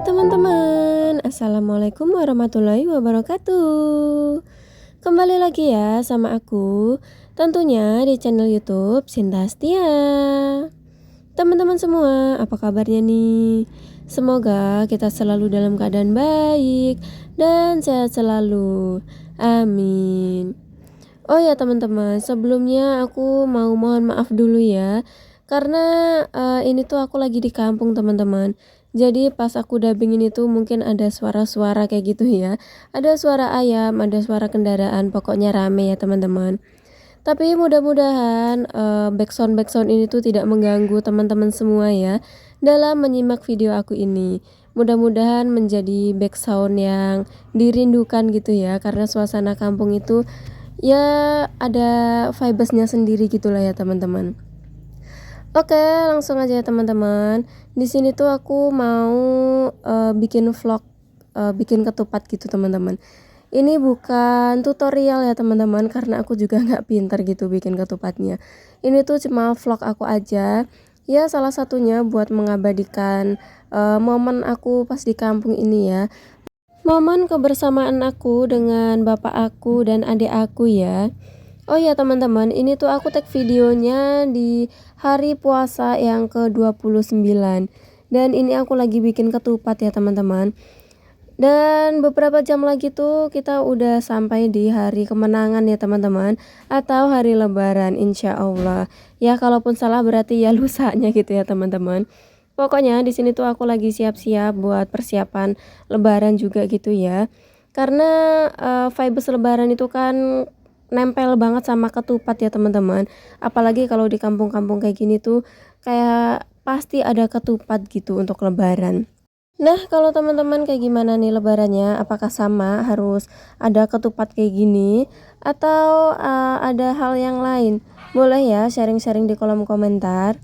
Hai teman-teman, Assalamualaikum warahmatullahi wabarakatuh. Kembali lagi ya sama aku, tentunya di channel YouTube Sinta Astia. Teman-teman semua, apa kabarnya nih? Semoga kita selalu dalam keadaan baik dan sehat selalu. Amin. Oh ya teman-teman, sebelumnya aku mau mohon maaf dulu ya. Karena ini tuh aku lagi di kampung teman-teman. Jadi pas aku dubbing ini tuh mungkin ada suara-suara kayak gitu ya. Ada suara ayam, ada suara kendaraan, pokoknya rame ya teman-teman. Tapi mudah-mudahan backsound ini tuh tidak mengganggu teman-teman semua ya dalam menyimak video aku ini. Mudah-mudahan menjadi backsound yang dirindukan gitu ya, karena suasana kampung itu ya ada vibesnya sendiri gitulah ya teman-teman. Oke, langsung aja ya teman-teman. Di sini tuh aku mau bikin vlog, bikin ketupat gitu teman-teman. Ini bukan tutorial ya teman-teman, karena aku juga nggak pintar gitu bikin ketupatnya. Ini tuh cuma vlog aku aja. Ya salah satunya buat mengabadikan momen aku pas di kampung ini ya. Momen kebersamaan aku dengan bapak aku dan adik aku ya. Oh ya teman-teman, ini tuh aku tag videonya di hari puasa yang ke-29. Dan ini aku lagi bikin ketupat ya teman-teman. Dan beberapa jam lagi tuh kita udah sampai di hari kemenangan ya teman-teman, atau hari lebaran insya Allah. Ya kalaupun salah berarti ya lusanya gitu ya teman-teman. Pokoknya di sini tuh aku lagi siap-siap buat persiapan lebaran juga gitu ya. Karena vibes lebaran itu kan nempel banget sama ketupat ya teman-teman. Apalagi kalau di kampung-kampung kayak gini tuh kayak pasti ada ketupat gitu untuk lebaran. Nah, kalau teman-teman kayak gimana nih lebarannya? Apakah sama harus ada ketupat kayak gini atau ada hal yang lain? Boleh ya sharing-sharing di kolom komentar.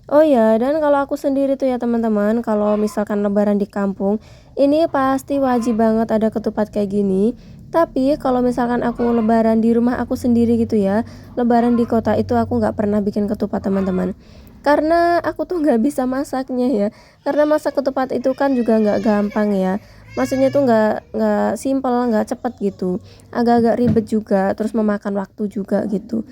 Oh ya, dan kalau aku sendiri tuh ya teman-teman, kalau misalkan lebaran di kampung, ini pasti wajib banget ada ketupat kayak gini. Tapi kalau misalkan aku lebaran di rumah aku sendiri gitu ya, lebaran di kota itu aku nggak pernah bikin ketupat teman-teman. Karena aku tuh nggak bisa masaknya ya. Karena masak ketupat itu kan juga nggak gampang ya. Maksudnya tuh nggak simpel, nggak cepet gitu. Agak-agak ribet juga, terus memakan waktu juga gitu.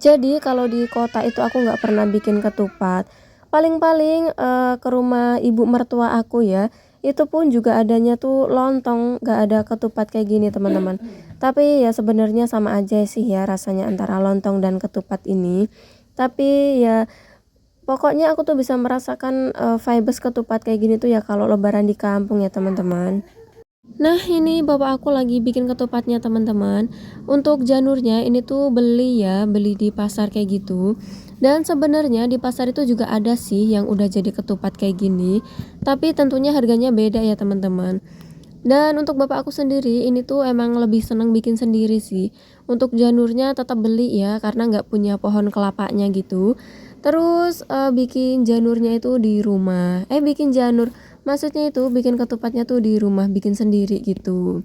Jadi kalau di kota itu aku nggak pernah bikin ketupat. Paling-paling ke rumah ibu mertua aku ya. Itu pun juga adanya tuh lontong, nggak ada ketupat kayak gini teman-teman. Tapi ya sebenarnya sama aja sih ya rasanya antara lontong dan ketupat ini. Tapi ya pokoknya aku tuh bisa merasakan vibes ketupat kayak gini tuh ya kalau lebaran di kampung ya teman-teman. Nah ini bapak aku lagi bikin ketupatnya teman-teman. Untuk janurnya ini tuh beli di pasar kayak gitu. Dan sebenarnya di pasar itu juga ada sih yang udah jadi ketupat kayak gini. Tapi tentunya harganya beda ya teman-teman. Dan untuk bapak aku sendiri ini tuh emang lebih seneng bikin sendiri sih. Untuk janurnya tetap beli ya karena nggak punya pohon kelapanya gitu. Terus bikin janurnya itu di rumah. Bikin janur. Maksudnya itu bikin ketupatnya tuh di rumah, bikin sendiri gitu.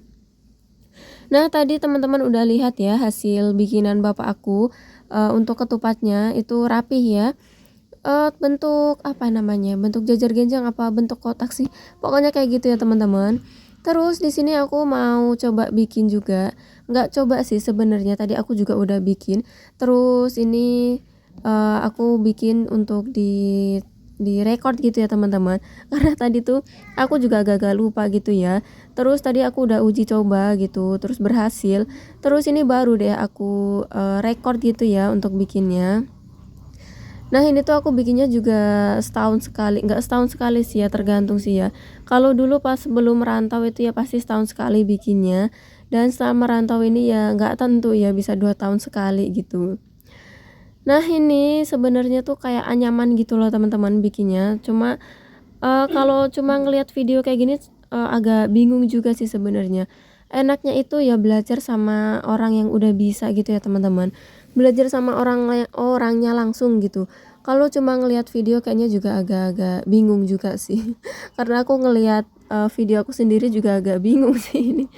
Nah, tadi teman-teman udah lihat ya hasil bikinan bapak aku untuk ketupatnya itu rapih ya. Bentuk apa namanya? Bentuk jajar genjang apa bentuk kotak sih? Pokoknya kayak gitu ya, teman-teman. Terus di sini aku mau coba bikin juga. Nggak coba sih sebenarnya, tadi aku juga udah bikin. Terus ini aku bikin untuk di record gitu ya teman-teman. Karena tadi tuh aku juga agak-agak lupa gitu ya. Terus tadi aku udah uji coba gitu, terus berhasil. Terus ini baru deh aku record gitu ya untuk bikinnya. Nah ini tuh aku bikinnya juga setahun sekali, nggak setahun sekali sih ya, tergantung sih ya. Kalau dulu pas sebelum merantau itu ya pasti setahun sekali bikinnya. Dan setelah merantau ini ya nggak tentu ya, bisa 2 tahun sekali gitu. Nah ini sebenarnya tuh kayak anyaman gitu loh teman-teman bikinnya. Cuma kalau cuma ngelihat video kayak gini agak bingung juga sih sebenarnya. Enaknya itu ya belajar sama orang yang udah bisa gitu ya teman-teman. Belajar sama orangnya langsung gitu. Kalau cuma ngelihat video kayaknya juga agak-agak bingung juga sih. Karena aku ngelihat video aku sendiri juga agak bingung sih ini.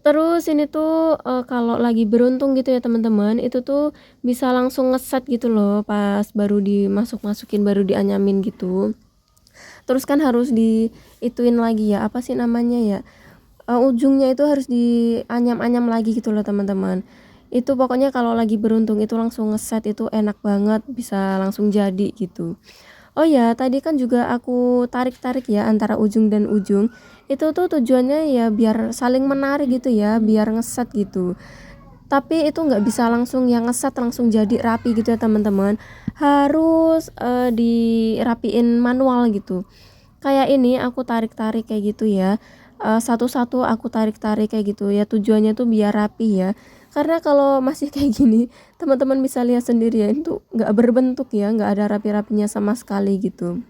Terus ini tuh kalau lagi beruntung gitu ya teman-teman, itu tuh bisa langsung ngeset gitu loh pas baru dimasukin, baru dianyamin gitu. Terus kan harus diituin lagi ya, apa sih namanya ya, ujungnya itu harus dianyam-anyam lagi gitu loh teman-teman. Itu pokoknya kalau lagi beruntung itu langsung ngeset itu enak banget, bisa langsung jadi gitu. Oh ya, tadi kan juga aku tarik-tarik ya antara ujung dan ujung. Itu tuh tujuannya ya biar saling menarik gitu ya, biar ngeset gitu. Tapi itu nggak bisa langsung yang ngeset langsung jadi rapi gitu ya teman-teman. Harus dirapiin manual gitu. Kayak ini aku tarik-tarik kayak gitu ya. Satu-satu aku tarik-tarik kayak gitu ya. Tujuannya tuh biar rapi ya. Karena kalau masih kayak gini, teman-teman bisa lihat sendiri ya, itu nggak berbentuk ya, nggak ada rapi-rapinya sama sekali gitu.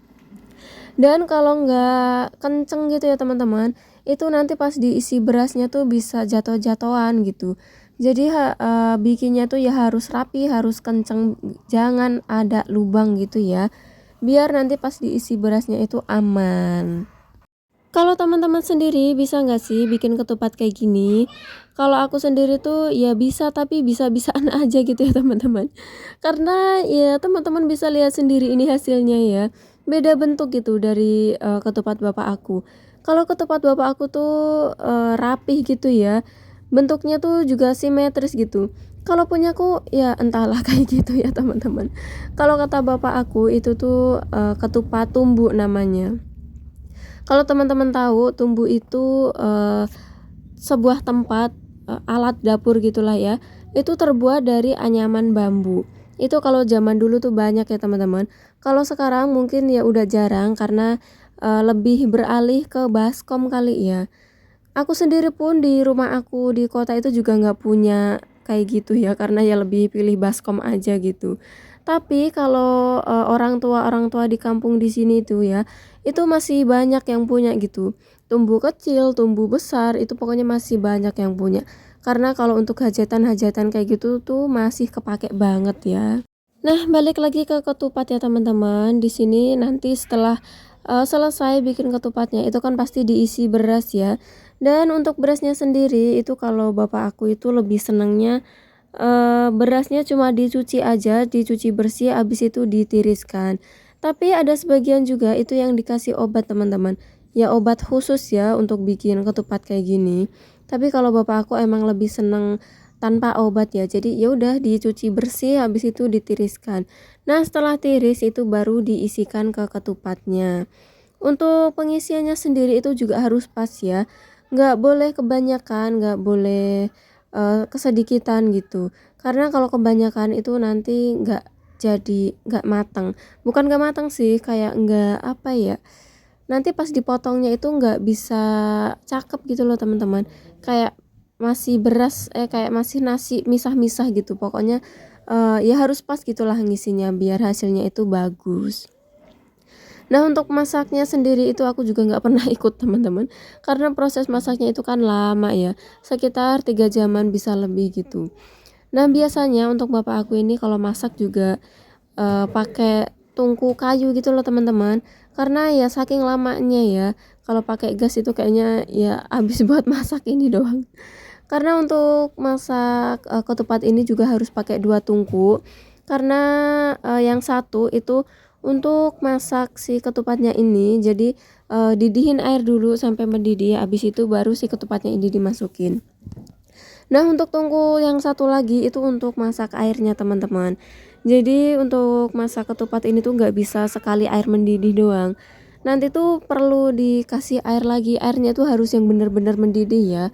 Dan kalau nggak kenceng gitu ya teman-teman, itu nanti pas diisi berasnya tuh bisa jatuh-jatuhan gitu. Jadi bikinnya tuh ya harus rapi, harus kenceng, jangan ada lubang gitu ya. Biar nanti pas diisi berasnya itu aman. Kalau teman-teman sendiri bisa nggak sih bikin ketupat kayak gini? Kalau aku sendiri tuh ya bisa, tapi bisa-bisaan aja gitu ya teman-teman. Karena ya teman-teman bisa lihat sendiri ini hasilnya ya. Beda bentuk gitu dari ketupat bapak aku. Kalau ketupat bapak aku tuh rapih gitu ya. Bentuknya tuh juga simetris gitu. Kalau punyaku ya entahlah kayak gitu ya teman-teman. Kalau kata bapak aku itu tuh ketupat tumbu namanya. Kalau teman-teman tahu, tumbu itu sebuah tempat, alat dapur gitulah ya. Itu terbuat dari anyaman bambu. Itu kalau zaman dulu tuh banyak ya teman-teman. Kalau sekarang mungkin ya udah jarang karena lebih beralih ke baskom kali ya. Aku sendiri pun di rumah aku di kota itu juga nggak punya kayak gitu ya, karena ya lebih pilih baskom aja gitu. Tapi kalau orang tua di kampung di sini tuh ya, itu masih banyak yang punya gitu. Tumbuh kecil, tumbuh besar, itu pokoknya masih banyak yang punya. Karena kalau untuk hajatan-hajatan kayak gitu tuh masih kepake banget ya. Nah, balik lagi ke ketupat ya teman-teman. Di sini nanti setelah selesai bikin ketupatnya itu kan pasti diisi beras ya. Dan untuk berasnya sendiri itu kalau bapak aku itu lebih senangnya berasnya cuma dicuci aja, dicuci bersih, habis itu ditiriskan. Tapi ada sebagian juga itu yang dikasih obat teman-teman. Ya obat khusus ya untuk bikin ketupat kayak gini. Tapi kalau bapak aku emang lebih seneng tanpa obat ya. Jadi ya udah dicuci bersih, habis itu ditiriskan. Nah, setelah tiris itu baru diisikan ke ketupatnya. Untuk pengisiannya sendiri itu juga harus pas ya. Nggak boleh kebanyakan, nggak boleh kesedikitan gitu. Karena kalau kebanyakan itu nanti nggak matang. Bukan nggak matang sih, kayak nggak apa ya. Nanti pas dipotongnya itu nggak bisa cakep gitu loh teman-teman. Kayak masih beras, kayak masih nasi misah-misah gitu. Pokoknya ya harus pas gitulah ngisinya biar hasilnya itu bagus. Nah, untuk masaknya sendiri itu aku juga nggak pernah ikut teman-teman, karena proses masaknya itu kan lama ya, sekitar 3 jaman bisa lebih gitu. Nah, biasanya untuk bapak aku ini kalau masak juga pakai tungku kayu gitu loh teman-teman, karena ya saking lamanya ya, kalau pakai gas itu kayaknya ya habis buat masak ini doang. Karena untuk masak ketupat ini juga harus pakai 2 tungku, karena yang satu itu untuk masak si ketupatnya ini, jadi didihin air dulu sampai mendidih, habis itu baru si ketupatnya ini dimasukin. Nah, untuk tungku yang satu lagi itu untuk masak airnya teman-teman. Jadi untuk masak ketupat ini tuh nggak bisa sekali air mendidih doang. Nanti tuh perlu dikasih air lagi. Airnya tuh harus yang benar-benar mendidih ya.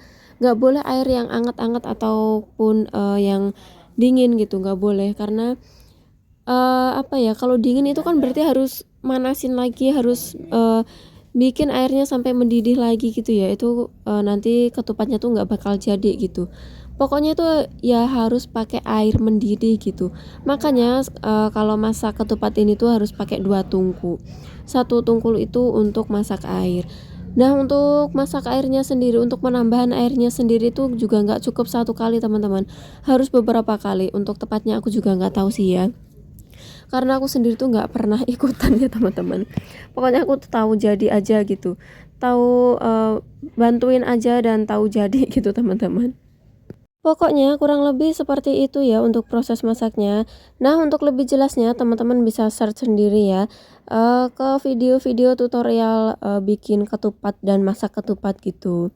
Nggak boleh air yang anget-anget ataupun yang dingin gitu, nggak boleh. Karena apa ya, kalau dingin itu kan berarti harus manasin lagi, harus bikin airnya sampai mendidih lagi gitu ya. Itu nanti ketupatnya tuh nggak bakal jadi gitu. Pokoknya itu ya harus pakai air mendidih gitu. Makanya kalau masak ketupat ini tuh harus pakai 2 tungku. Satu tungku itu untuk masak air. Nah, untuk masak airnya sendiri, untuk penambahan airnya sendiri tuh juga nggak cukup 1 kali teman-teman. Harus beberapa kali. Untuk tepatnya aku juga nggak tahu sih ya. Karena aku sendiri tuh nggak pernah ikutan ya teman-teman. Pokoknya aku tuh tahu jadi aja gitu, tahu bantuin aja dan tahu jadi gitu teman-teman. Pokoknya kurang lebih seperti itu ya untuk proses masaknya. Nah, untuk lebih jelasnya teman-teman bisa search sendiri ya, ke video-video tutorial, bikin ketupat dan masak ketupat gitu.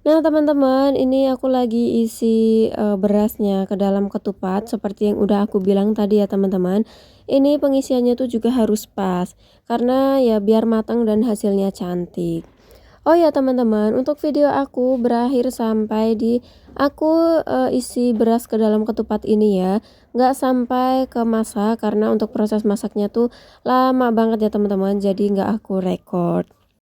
Nah, teman-teman, ini aku lagi isi, berasnya ke dalam ketupat seperti yang udah aku bilang tadi ya, teman-teman. Ini pengisiannya tuh juga harus pas, karena ya biar matang dan hasilnya cantik. Oh ya, teman-teman, untuk video aku berakhir sampai di aku, isi beras ke dalam ketupat ini ya, nggak sampai ke masak karena untuk proses masaknya tuh lama banget ya, teman-teman, jadi nggak aku record.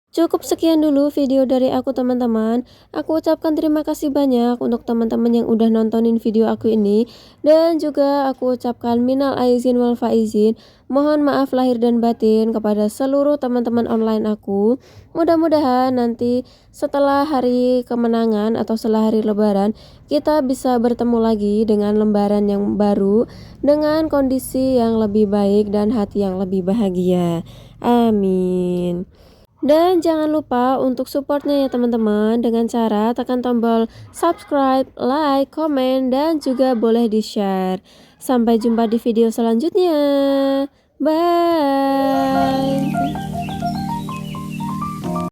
Cukup sekian dulu video dari aku, teman-teman. Aku ucapkan terima kasih banyak untuk teman-teman yang udah nontonin video aku ini. Dan juga aku ucapkan minal aizin wal faizin. Mohon maaf lahir dan batin kepada seluruh teman-teman online aku. Mudah-mudahan nanti setelah hari kemenangan atau setelah hari lebaran, kita bisa bertemu lagi dengan lembaran yang baru, dengan kondisi yang lebih baik dan hati yang lebih bahagia. Amin. Dan jangan lupa untuk supportnya ya, teman-teman, dengan cara tekan tombol subscribe, like, komen, dan juga boleh di-share. Sampai jumpa di video selanjutnya. Bye.